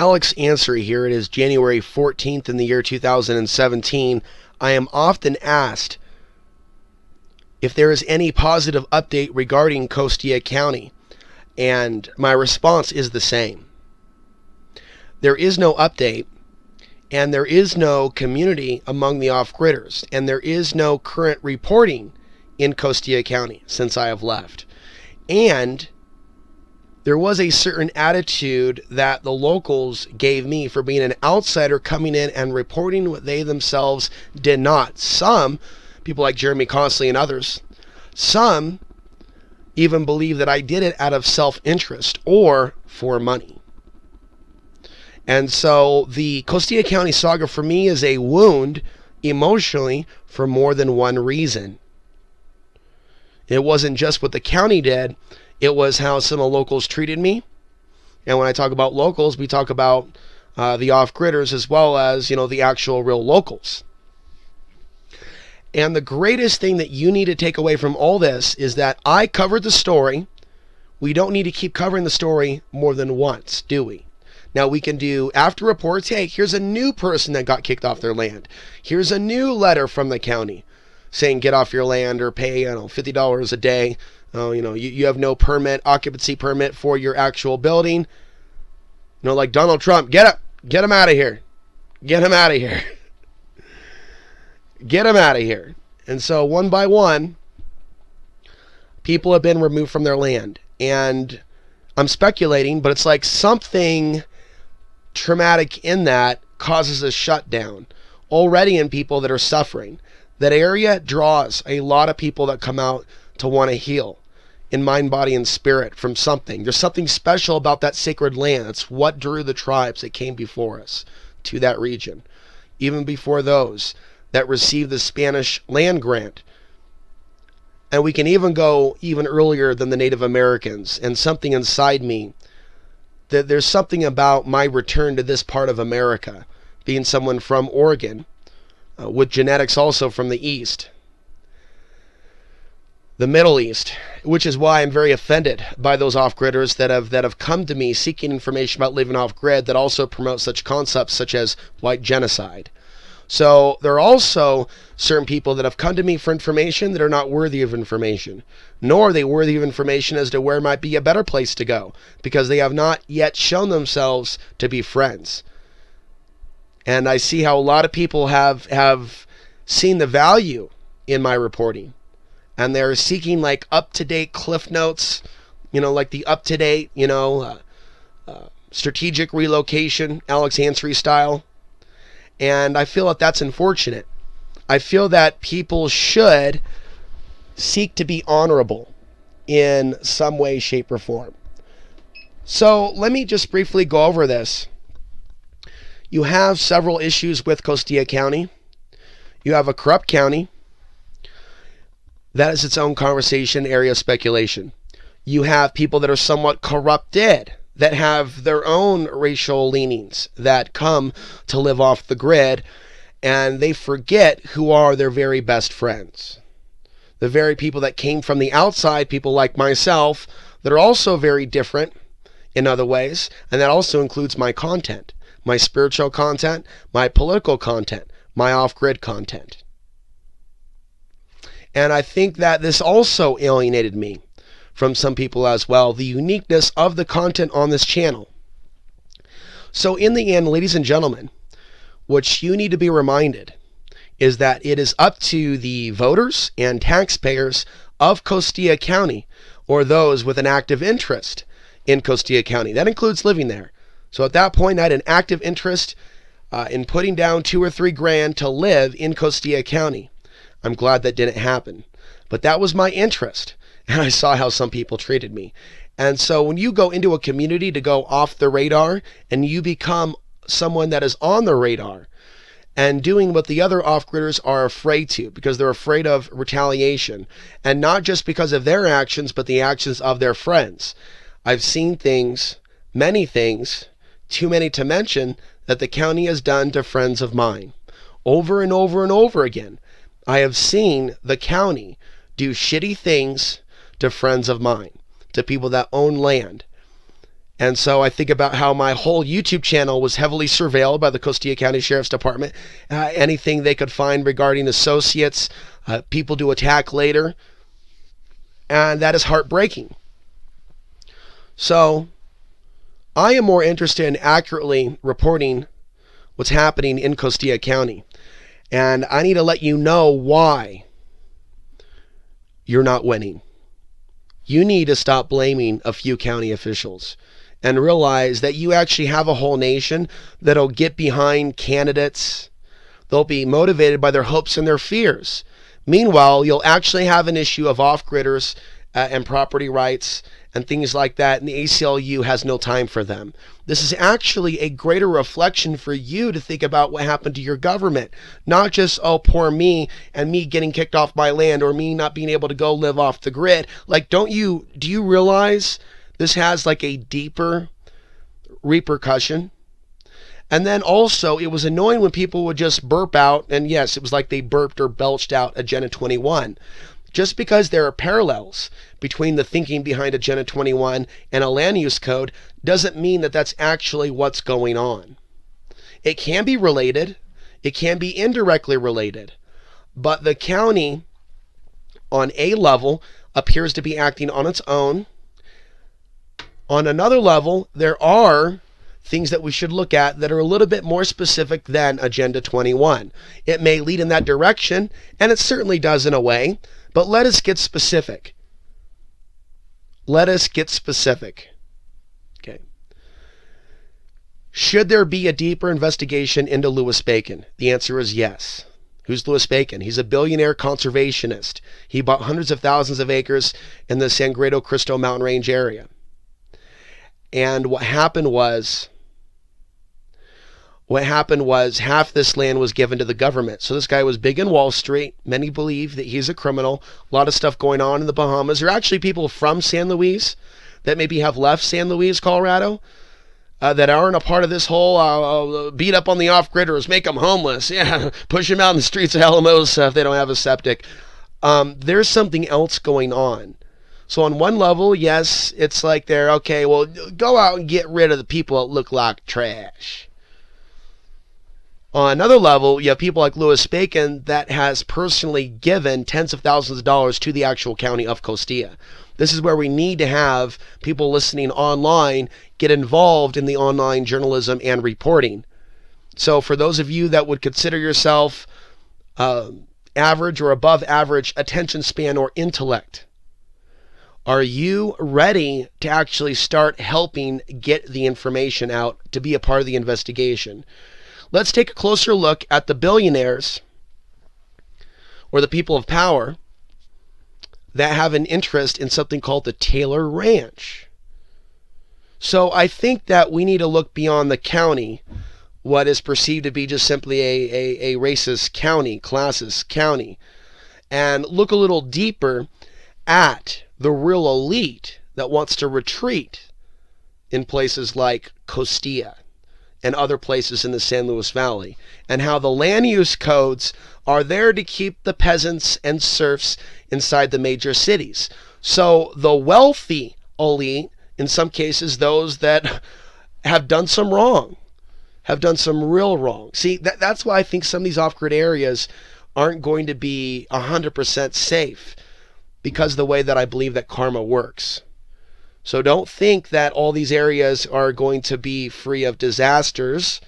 Alex Ansary here. It is January 14th in the year 2017. I am often asked if there is any positive update regarding Costilla County, and my response is the same. There is no update, and there is no community among the off-gridders, and there is no current reporting in Costilla County since I have left. And there was a certain attitude that the locals gave me for being an outsider coming in and reporting what they themselves did not. Some people like Jeremy Costilla and others, some even believe that I did it out of self-interest or for money. And so the Costilla County saga for me is a wound emotionally for more than one reason. It wasn't just what the county did, it was how some of the locals treated me. And when I talk about locals, we talk about the off-gridders as well as, the actual real locals. And the greatest thing that you need to take away from all this is that I covered the story. We don't need to keep covering the story more than once, do we? Now we can do after reports. Hey, here's a new person that got kicked off their land. Here's a new letter from the county saying get off your land or pay $50 a day. You have no occupancy permit for your actual building. Like Donald Trump, get him out of here. Get him out of here. Get him out of here. And so one by one, people have been removed from their land. And I'm speculating, but it's like something traumatic in that causes a shutdown already in people that are suffering. That area draws a lot of people that come out to want to heal in mind, body, and spirit from something. There's something special about that sacred land. It's what drew the tribes that came before us to that region. Even before those that received the Spanish land grant. And we can even go even earlier than the Native Americans. And something inside me, that there's something about my return to this part of America, being someone from Oregon, with genetics also from the East, the Middle East, which is why I'm very offended by those off-gridders that have come to me seeking information about living off-grid that also promote such concepts such as white genocide. So there are also certain people that have come to me for information that are not worthy of information, nor are they worthy of information as to where might be a better place to go, because they have not yet shown themselves to be friends. And I see how a lot of people have seen the value in my reporting. And they're seeking like up-to-date cliff notes, like the up-to-date, strategic relocation, Alex Ansary style. And I feel that that's unfortunate. I feel that people should seek to be honorable in some way, shape, or form. So let me just briefly go over this. You have several issues with Costilla County. You have a corrupt county. That is its own conversation, area of speculation. You have people that are somewhat corrupted, that have their own racial leanings, that come to live off the grid, and they forget who are their very best friends. The very people that came from the outside, people like myself, that are also very different in other ways, and that also includes my content. My spiritual content, my political content, my off-grid content. And I think that this also alienated me from some people as well, the uniqueness of the content on this channel. So in the end, ladies and gentlemen, what you need to be reminded is that it is up to the voters and taxpayers of Costilla County, or those with an active interest in Costilla County. That includes living there. So at that point, I had an active interest in putting down $2 or $3 grand to live in Costilla County. I'm glad that didn't happen. But that was my interest. And I saw how some people treated me. And so when you go into a community to go off the radar and you become someone that is on the radar and doing what the other off-gridders are afraid to, because they're afraid of retaliation, and not just because of their actions, but the actions of their friends. I've seen things, many things, too many to mention, that the county has done to friends of mine. Over and over and over again, I have seen the county do shitty things to friends of mine, to people that own land. And so I think about how my whole YouTube channel was heavily surveilled by the Costilla County Sheriff's Department. Anything they could find regarding associates, people to attack later. And that is heartbreaking. So I am more interested in accurately reporting what's happening in Costilla County. And I need to let you know why you're not winning. You need to stop blaming a few county officials and realize that you actually have a whole nation that'll get behind candidates. They'll be motivated by their hopes and their fears. Meanwhile, you'll actually have an issue of off-gridders and property rights and things like that, and the ACLU has no time for them. This is actually a greater reflection for you to think about what happened to your government. Not just, oh, poor me, and me getting kicked off my land, or me not being able to go live off the grid. Like, do you realize this has like a deeper repercussion? And then also, it was annoying when people would just burp out, and yes, it was like they burped or belched out Agenda 21. Just because there are parallels between the thinking behind Agenda 21 and a land use code doesn't mean that that's actually what's going on. It can be related. It can be indirectly related. But the county, on a level, appears to be acting on its own. On another level, there are things that we should look at that are a little bit more specific than Agenda 21. It may lead in that direction, and it certainly does in a way. But let us get specific. Let us get specific. Okay. Should there be a deeper investigation into Louis Bacon? The answer is yes. Who's Louis Bacon? He's a billionaire conservationist. He bought hundreds of thousands of acres in the Sangredo Cristo mountain range area. And what happened was half this land was given to the government. So this guy was big in Wall Street. Many believe that he's a criminal. A lot of stuff going on in the Bahamas. There are actually people from San Luis that maybe have left San Luis, Colorado, that aren't a part of this whole beat up on the off-gridders, make them homeless. Yeah, push them out in the streets of Alamosa if they don't have a septic. There's something else going on. So on one level, yes, it's like they're, okay, well, go out and get rid of the people that look like trash. On another level, you have people like Louis Bacon that has personally given tens of thousands of dollars to the actual county of Costilla. This is where we need to have people listening online get involved in the online journalism and reporting. So for those of you that would consider yourself average or above average attention span or intellect, are you ready to actually start helping get the information out to be a part of the investigation? Let's take a closer look at the billionaires or the people of power that have an interest in something called the Taylor Ranch. So I think that we need to look beyond the county, what is perceived to be just simply a racist county, classist county, and look a little deeper at the real elite that wants to retreat in places like Costilla and other places in the San Luis Valley, and how the land use codes are there to keep the peasants and serfs inside the major cities. So the wealthy elite, in some cases those that have done some wrong, have done some real wrong. See, that's why I think some of these off-grid areas aren't going to be 100% safe, because of the way that I believe that karma works. So don't think that all these areas are going to be free of disasters.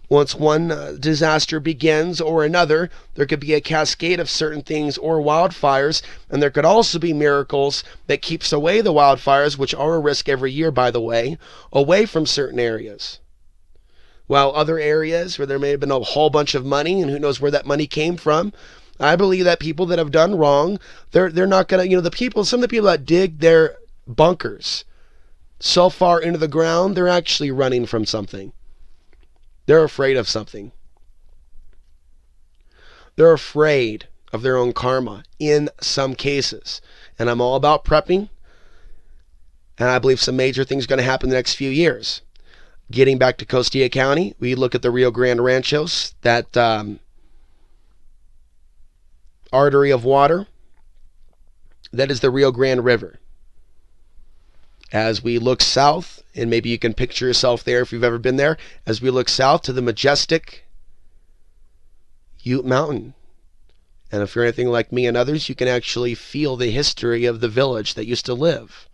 Once one disaster begins or another, there could be a cascade of certain things or wildfires, and there could also be miracles that keeps away the wildfires, which are a risk every year, by the way, away from certain areas. While other areas where there may have been a whole bunch of money, and who knows where that money came from, I believe that people that have done wrong, they're not going to, some of the people that dig their bunkers so far into the ground, they're actually running from something. They're afraid of something. They're afraid of their own karma in some cases. And I'm all about prepping. And I believe some major things are going to happen in the next few years. Getting back to Costilla County, we look at the Rio Grande Ranchos, that artery of water that is the Rio Grande River. As we look south, and maybe you can picture yourself there if you've ever been there, as we look south to the majestic Ute Mountain. And if you're anything like me and others, you can actually feel the history of the village that used to live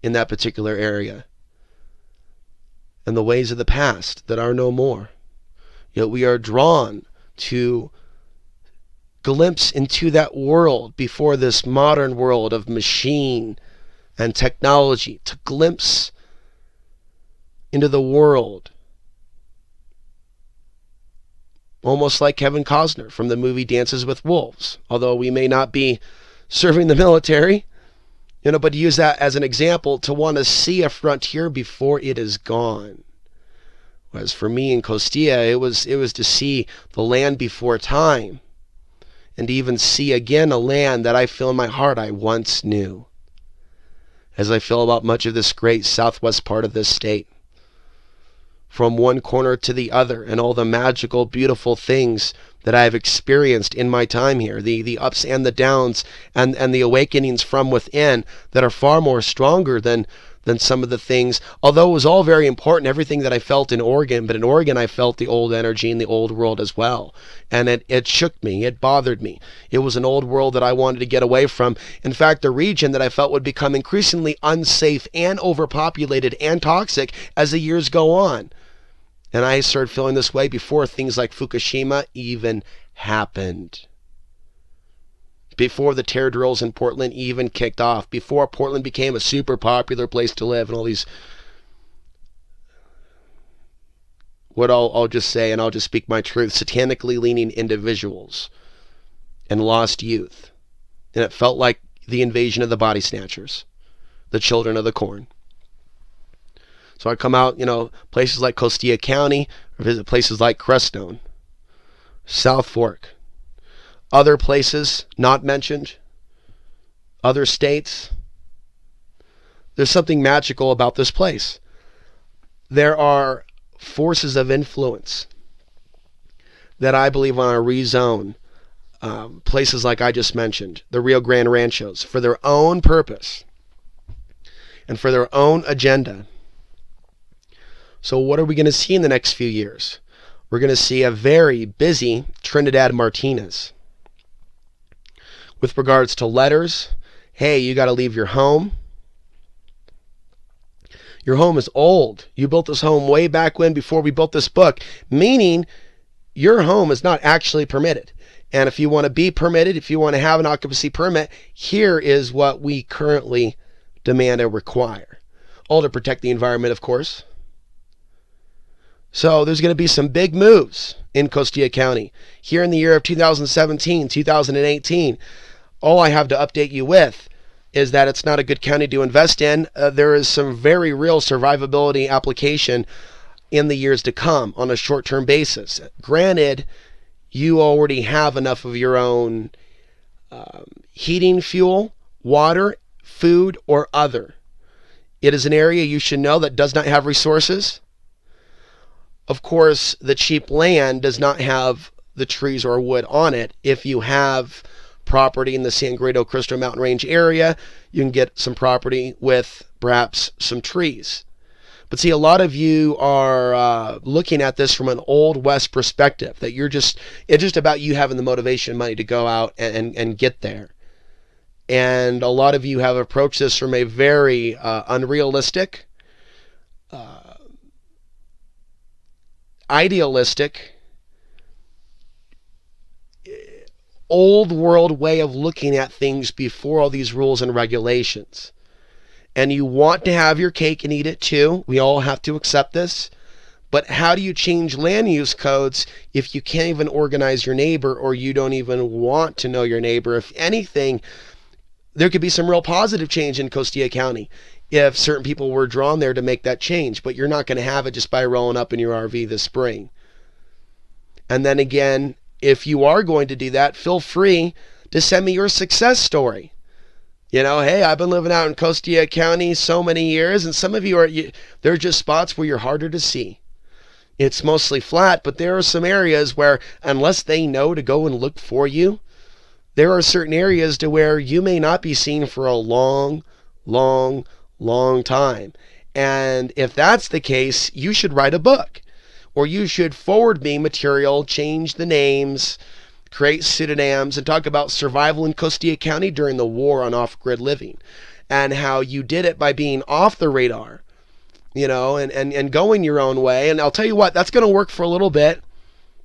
in that particular area, and the ways of the past that are no more. Yet we are drawn to glimpse into that world before this modern world of machine and technology, to glimpse into the world almost like Kevin Costner from the movie Dances with Wolves. Although we may not be serving the military, but to use that as an example, to want to see a frontier before it is gone. Whereas for me in Costilla, it was to see the land before time, and to even see again a land that I feel in my heart I once knew, as I feel about much of this great southwest part of this state, from one corner to the other, and all the magical, beautiful things that I have experienced in my time here, the ups and the downs, and the awakenings from within that are far more stronger than some of the things, although it was all very important, everything that I felt in Oregon, but in Oregon I felt the old energy in the old world as well. And it shook me, it bothered me. It was an old world that I wanted to get away from. In fact, the region that I felt would become increasingly unsafe and overpopulated and toxic as the years go on. And I started feeling this way before things like Fukushima even happened. Before the terror drills in Portland even kicked off, before Portland became a super popular place to live, and all these, what I'll just say, and I'll just speak my truth, satanically leaning individuals and lost youth. And it felt like the invasion of the body snatchers, the children of the corn. So I come out, places like Costilla County, or visit places like Crestone, South Fork, other places not mentioned, other states. There's something magical about this place. There are forces of influence that I believe want to rezone places like I just mentioned, the Rio Grande Ranchos, for their own purpose and for their own agenda. So what are we going to see in the next few years? We're going to see a very busy Trinidad Martinez. With regards to letters, hey, you got to leave your home. Your home is old. You built this home way back when, before we built this book, meaning your home is not actually permitted. And if you want to be permitted, if you want to have an occupancy permit, here is what we currently demand and require. All to protect the environment, of course. So there's going to be some big moves in Costilla County here in the year of 2017, 2018. All I have to update you with is that it's not a good county to invest in. There is some very real survivability application in the years to come on a short-term basis. Granted, you already have enough of your own heating fuel, water, food, or other. It is an area you should know that does not have resources. Of course, the cheap land does not have the trees or wood on it. If you have property in the San Gredo Cristo Mountain Range area, you can get some property with perhaps some trees. But see, a lot of you are looking at this from an Old West perspective, that it's just about you having the motivation and money to go out and get there. And a lot of you have approached this from a very unrealistic, idealistic, old world way of looking at things before all these rules and regulations. And you want to have your cake and eat it too. We all have to accept this. But how do you change land use codes if you can't even organize your neighbor, or you don't even want to know your neighbor? If anything, there could be some real positive change in Costilla County if certain people were drawn there to make that change, but you're not going to have it just by rolling up in your RV this spring. And then again, if you are going to do that, feel free to send me your success story. Hey, I've been living out in Costilla County so many years, and some of you there are just spots where you're harder to see. It's mostly flat, but there are some areas where, unless they know to go and look for you, there are certain areas to where you may not be seen for a long, long, long time. And if that's the case, you should write a book, or you should forward me material, change the names, create pseudonyms, and talk about survival in Costilla County during the war on off-grid living, and how you did it by being off the radar, and going your own way. And I'll tell you what, that's going to work for a little bit.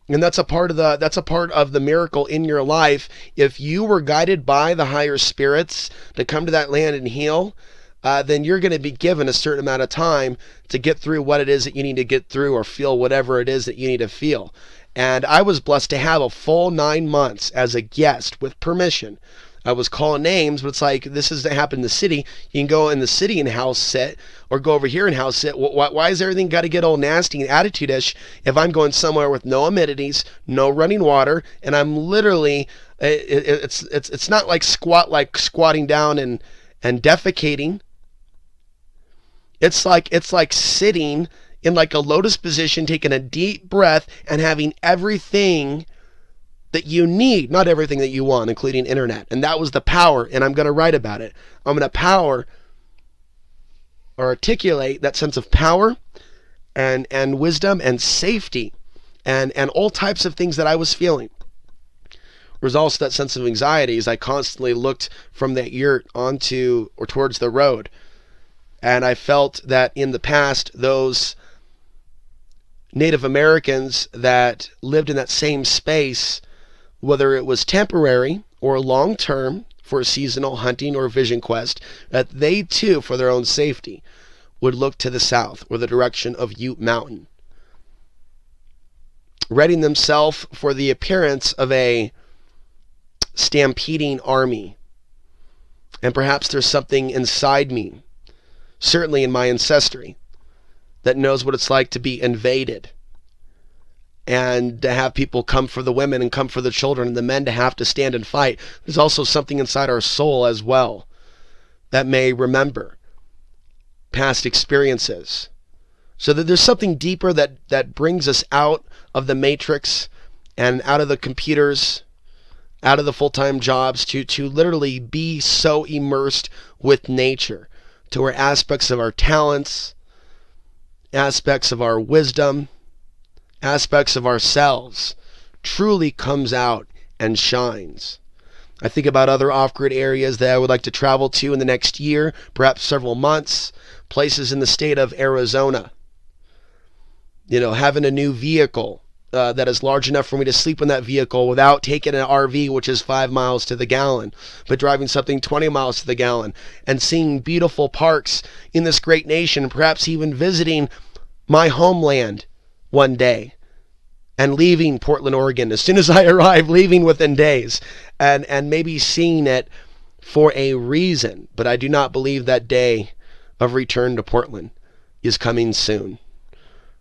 And that's a part of the miracle in your life. If you were guided by the higher spirits to come to that land and heal, then you're going to be given a certain amount of time to get through what it is that you need to get through, or feel whatever it is that you need to feel. And I was blessed to have a full 9 months as a guest with permission. I was calling names, but it's like, this is to happen in the city. You can go in the city and house sit, or go over here and house sit. Why is everything got to get all nasty and attitude-ish if I'm going somewhere with no amenities, no running water, and I'm literally, it's not like squatting down and defecating. It's like sitting in like a lotus position, taking a deep breath and having everything that you need, not everything that you want, including internet. And that was the power, and I'm going to write about it. I'm going to power or articulate that sense of power and wisdom and safety and all types of things that I was feeling. There was also that sense of anxiety as I constantly looked from that yurt onto or towards the road. And I felt that in the past, those Native Americans that lived in that same space, whether it was temporary or long-term for a seasonal hunting or vision quest, that they too, for their own safety, would look to the south or the direction of Ute Mountain, readying themselves for the appearance of a stampeding army. And perhaps there's something inside me, certainly in my ancestry, that knows what it's like to be invaded, and to have people come for the women and come for the children, and the men to have to stand and fight. There's also something inside our soul as well that may remember past experiences. So that there's something deeper that brings us out of the matrix and out of the computers, out of the full-time jobs, to literally be so immersed with nature, to where aspects of our talents, aspects of our wisdom, aspects of ourselves truly comes out and shines. I think about other off-grid areas that I would like to travel to in the next year, perhaps several months, places in the state of Arizona. Having a new vehicle that is large enough for me to sleep in that vehicle without taking an RV, which is 5 miles to the gallon, but driving something 20 miles to the gallon, and seeing beautiful parks in this great nation, perhaps even visiting my homeland one day, and leaving Portland, Oregon as soon as I arrive, leaving within days, and maybe seeing it for a reason. But I do not believe that day of return to Portland is coming soon.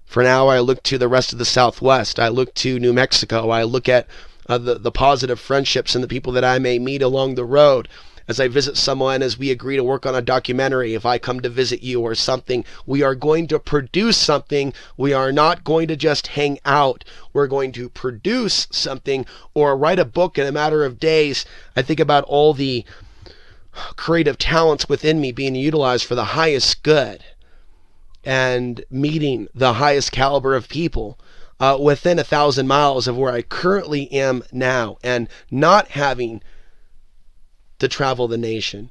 For now, I look to the rest of the Southwest. I look to New Mexico. I look at the positive friendships and the people that I may meet along the road as I visit someone, as we agree to work on a documentary. If I come to visit you or something, we are going to produce something. We are not going to just hang out. We're going to produce something, or write a book in a matter of days. I think about all the creative talents within me being utilized for the highest good, and meeting the highest caliber of people within 1,000 miles of where I currently am now, and not having to travel the nation.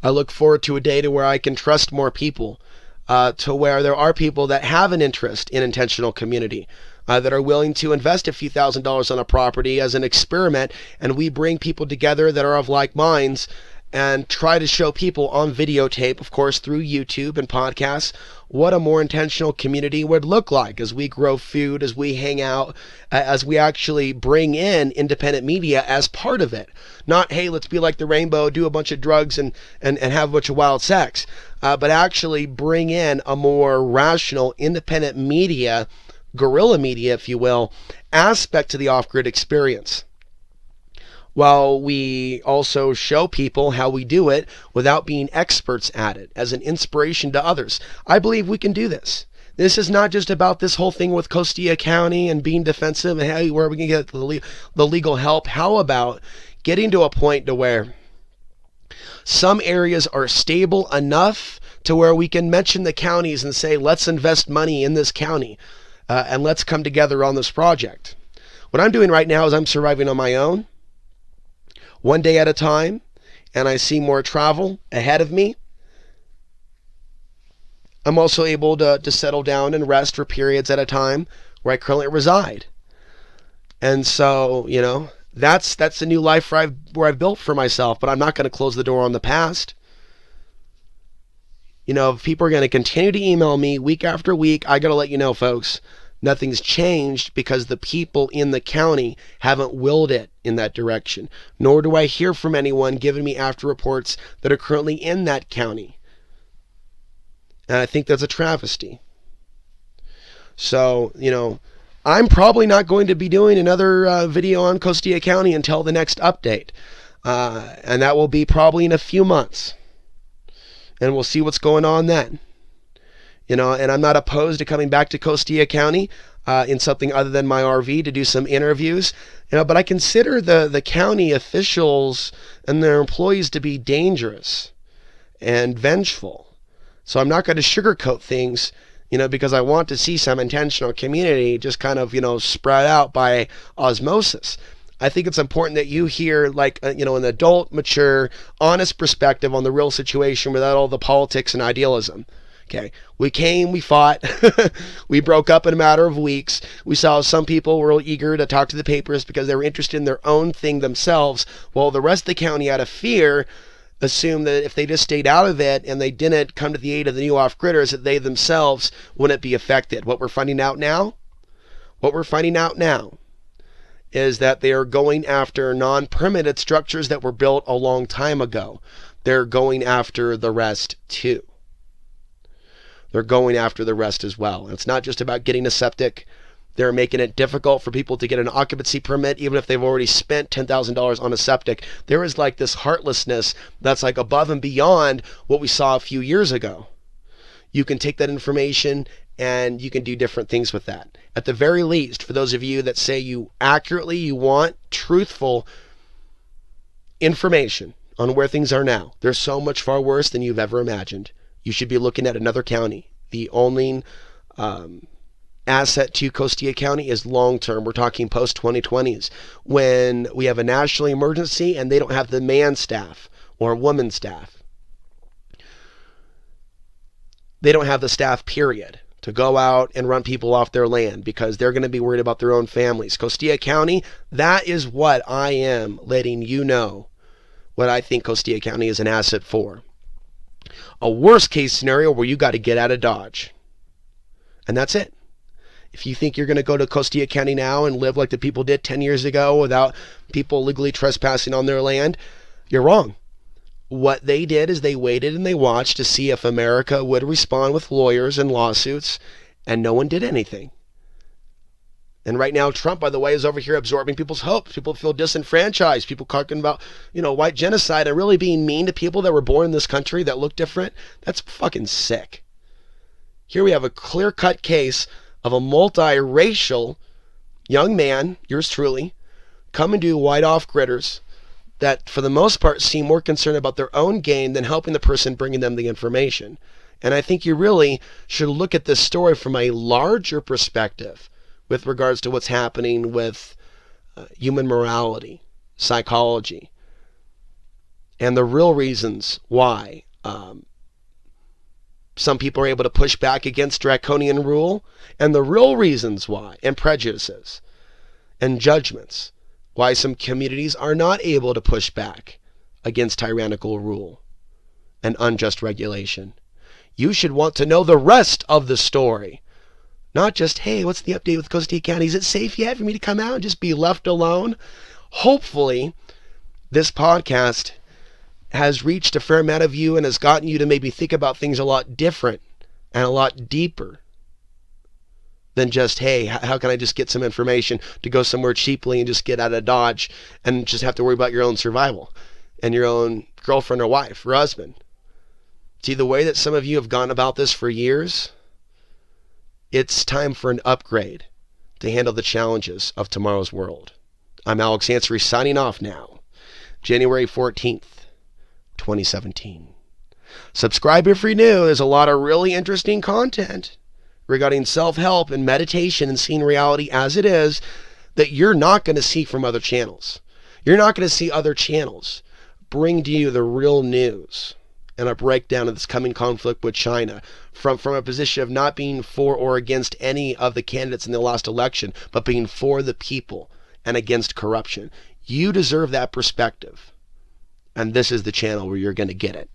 I look forward to a day to where I can trust more people, to where there are people that have an interest in intentional community, that are willing to invest a few $1,000s on a property as an experiment, and we bring people together that are of like minds, and try to show people on videotape, of course, through YouTube and podcasts, what a more intentional community would look like as we grow food, as we hang out, as we actually bring in independent media as part of it. Not, hey, let's be like the Rainbow, do a bunch of drugs and have a bunch of wild sex, but actually bring in a more rational, independent media, guerrilla media, if you will, aspect to the off-grid experience, while we also show people how we do it without being experts at it, as an inspiration to others. I believe we can do this. This is not just about this whole thing with Costilla County and being defensive and hey, where we can get the legal help. How about getting to a point to where Some areas are stable enough to where we can mention the counties and say, let's invest money in this county and let's come together on this project. What I'm doing right now is I'm surviving on my own, one day at a time, and I see more travel ahead of me. I'm also able to settle down and rest for periods at a time where I currently reside. And so, that's the new life where I've built for myself, but I'm not going to close the door on the past. If people are going to continue to email me week after week, I got to let you know, folks, nothing's changed because the people in the county haven't willed it in that direction. Nor do I hear from anyone giving me after reports that are currently in that county. And I think that's a travesty. So, I'm probably not going to be doing another video on Costilla County until the next update. And that will be probably in a few months. And we'll see what's going on then. And I'm not opposed to coming back to Costilla County in something other than my RV to do some interviews. But I consider the county officials and their employees to be dangerous and vengeful. So I'm not going to sugarcoat things, because I want to see some intentional community just kind of, spread out by osmosis. I think it's important that you hear an adult, mature, honest perspective on the real situation without all the politics and idealism. Okay, we came, we fought, we broke up in a matter of weeks. We saw some people were eager to talk to the papers because they were interested in their own thing themselves, while the rest of the county, out of fear, assumed that if they just stayed out of it and they didn't come to the aid of the new off-gridders, that they themselves wouldn't be affected. What we're finding out now is that they are going after non-permitted structures that were built a long time ago. They're going after the rest too. They're going after the rest as well. And it's not just about getting a septic. They're making it difficult for people to get an occupancy permit, even if they've already spent $10,000 on a septic. There is this heartlessness that's above and beyond what we saw a few years ago. You can take that information and you can do different things with that. At the very least, for those of you that say you want truthful information on where things are now, they're so much far worse than you've ever imagined. You should be looking at another county. The only asset to Costilla County is long-term. We're talking post-2020s, when we have a national emergency and they don't have the man staff or woman staff. They don't have the staff, period, to go out and run people off their land because they're going to be worried about their own families. Costilla County, that is what I am letting you know, what I think Costilla County is an asset for. A worst case scenario where you got to get out of Dodge. And that's it. If you think you're going to go to Costilla County now and live like the people did 10 years ago without people legally trespassing on their land, you're wrong. What they did is they waited and they watched to see if America would respond with lawyers and lawsuits, and no one did anything. And right now, Trump, by the way, is over here absorbing people's hopes. People feel disenfranchised. People talking about, white genocide and really being mean to people that were born in this country that look different. That's fucking sick. Here we have a clear-cut case of a multiracial young man, yours truly, coming to white off-gridders that for the most part seem more concerned about their own gain than helping the person bringing them the information. And I think you really should look at this story from a larger perspective with regards to what's happening with human morality, psychology, and the real reasons why some people are able to push back against draconian rule, and the real reasons why, and prejudices and judgments, why some communities are not able to push back against tyrannical rule and unjust regulation. You should want to know the rest of the story. Not just, hey, what's the update with Costilla County? Is it safe yet for me to come out and just be left alone? Hopefully, this podcast has reached a fair amount of you and has gotten you to maybe think about things a lot different and a lot deeper than just, hey, how can I just get some information to go somewhere cheaply and just get out of Dodge and just have to worry about your own survival and your own girlfriend or wife or husband. See, the way that some of you have gone about this for years, it's time for an upgrade to handle the challenges of tomorrow's world. I'm Ansary signing off now, January 14th, 2017. Subscribe if you're new. There's a lot of really interesting content regarding self-help and meditation and seeing reality as it is that you're not going to see from other channels. You're not going to see other channels bring to you the real news and a breakdown of this coming conflict with China from a position of not being for or against any of the candidates in the last election, but being for the people and against corruption. You deserve that perspective. And this is the channel where you're going to get it.